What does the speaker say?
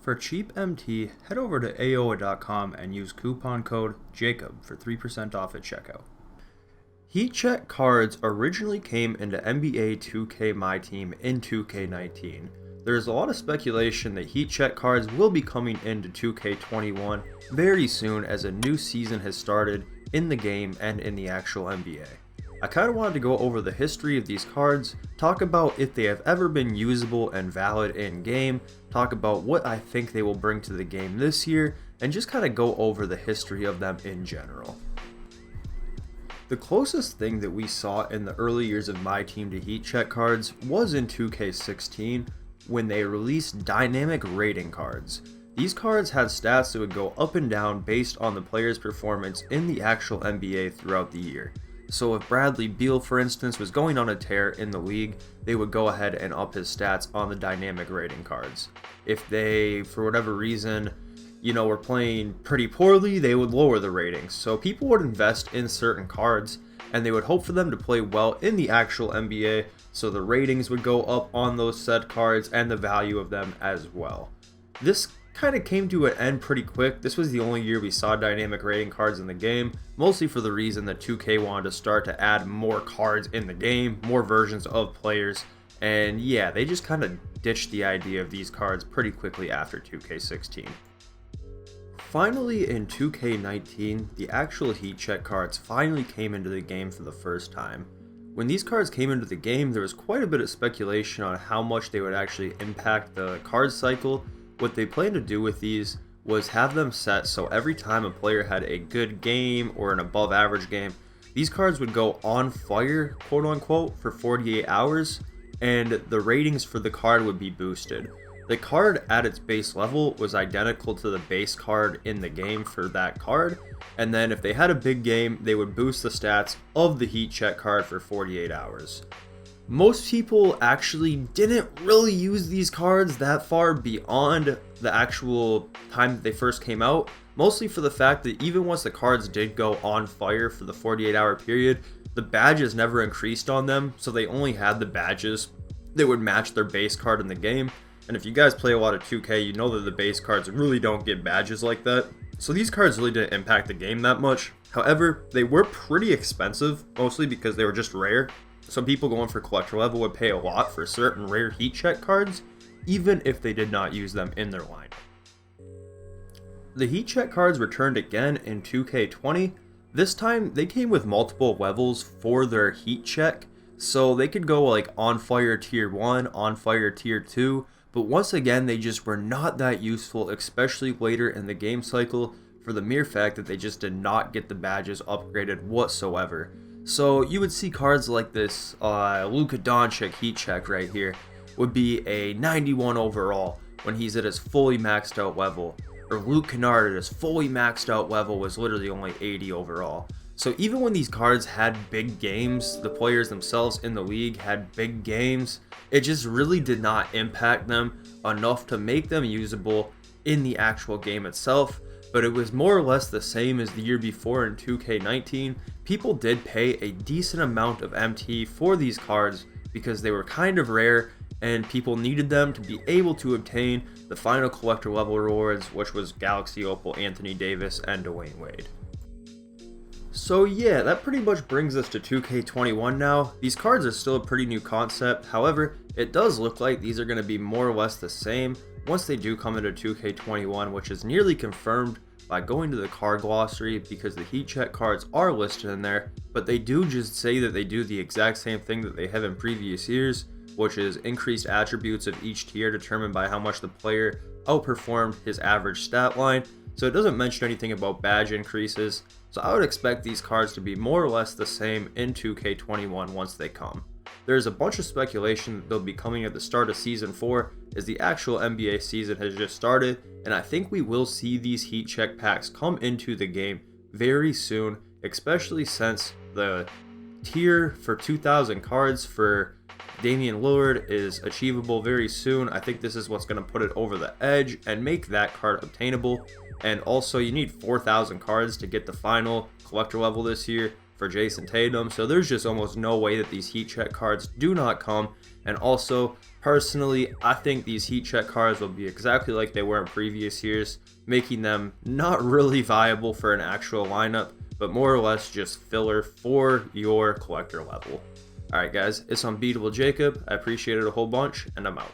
For cheap MT, head over to aoa.com and use coupon code JACOB for 3% off at checkout. Heat check cards originally came into NBA 2K MyTeam in 2K19. There is a lot of speculation that heat check cards will be coming into 2K21 very soon as a new season has started in the game and in the actual NBA. I kind of wanted to go over the history of these cards, talk about if they have ever been usable and valid in game, talk about what I think they will bring to the game this year, and just kind of go over the history of them in general. The closest thing that we saw in the early years of MyTeam to heat check cards was in 2K16 when they released dynamic rating cards. These cards had stats that would go up and down based on the player's performance in the actual NBA throughout the year. So if Bradley Beal, for instance, was going on a tear in the league, they would go ahead and up his stats on the dynamic rating cards. If they, for whatever reason, were playing pretty poorly, they would lower the ratings. So people would invest in certain cards, and they would hope for them to play well in the actual NBA, so the ratings would go up on those said cards and the value of them as well. This kind of came to an end pretty quick. This was the only year we saw dynamic rating cards in the game, mostly for the reason that 2K wanted to start to add more cards in the game, more versions of players, and yeah, they just kind of ditched the idea of these cards pretty quickly after 2K16. Finally, in 2K19, the actual heat check cards finally came into the game for the first time. When these cards came into the game, there was quite a bit of speculation on how much they would actually impact the card cycle. What they planned to do with these was have them set so every time a player had a good game or an above average game, these cards would go on fire, quote unquote, for 48 hours, and the ratings for the card would be boosted. The card at its base level was identical to the base card in the game for that card, and then if they had a big game, they would boost the stats of the heat check card for 48 hours. Most people actually didn't really use these cards that far beyond the actual time that they first came out, mostly for the fact that even once the cards did go on fire for the 48-hour period, the badges never increased on them, so they only had the badges that would match their base card in the game. And if you guys play a lot of 2K, you know that the base cards really don't get badges like that. So these cards really didn't impact the game that much. However, they were pretty expensive, mostly because they were just rare. Some people going for collector level would pay a lot for certain rare heat check cards, even if they did not use them in their line. The heat check cards returned again in 2K20. This time, they came with multiple levels for their heat check, so they could go like on fire tier 1, on fire tier 2, but once again, they just were not that useful, especially later in the game cycle, for the mere fact that they just did not get the badges upgraded whatsoever. So you would see cards like this, Luka Doncic heat check right here, would be a 91 overall when he's at his fully maxed out level. Or Luke Kennard at his fully maxed out level was literally only 80 overall. So even when these cards had big games, the players themselves in the league had big games, it just really did not impact them enough to make them usable in the actual game itself. But it was more or less the same as the year before in 2K19. People did pay a decent amount of MT for these cards because they were kind of rare and people needed them to be able to obtain the final collector level rewards, which was Galaxy Opal, Anthony Davis, and Dwayne Wade. So yeah, that pretty much brings us to 2K21 now. These cards are still a pretty new concept, however, it does look like these are going to be more or less the same once they do come into 2K21, which is nearly confirmed by going to the card glossary because the heat check cards are listed in there, but they do just say that they do the exact same thing that they have in previous years, which is increased attributes of each tier determined by how much the player outperformed his average stat line. So it doesn't mention anything about badge increases, so I would expect these cards to be more or less the same in 2K21 once they come. There's a bunch of speculation that they'll be coming at the start of Season 4 as the actual NBA season has just started, and I think we will see these heat check packs come into the game very soon, especially since the tier for 2,000 cards for Damian Lillard is achievable very soon. I think this is what's going to put it over the edge and make that card obtainable. And also, you need 4,000 cards to get the final collector level this year. for Jason Tatum, so there's just almost no way that these heat check cards do not come. And also, personally, I think these heat check cards will be exactly like they were in previous years, making them not really viable for an actual lineup, but more or less just filler for your collector level. Alright guys, it's Unbeatable Jacob. I appreciate it a whole bunch, and I'm out.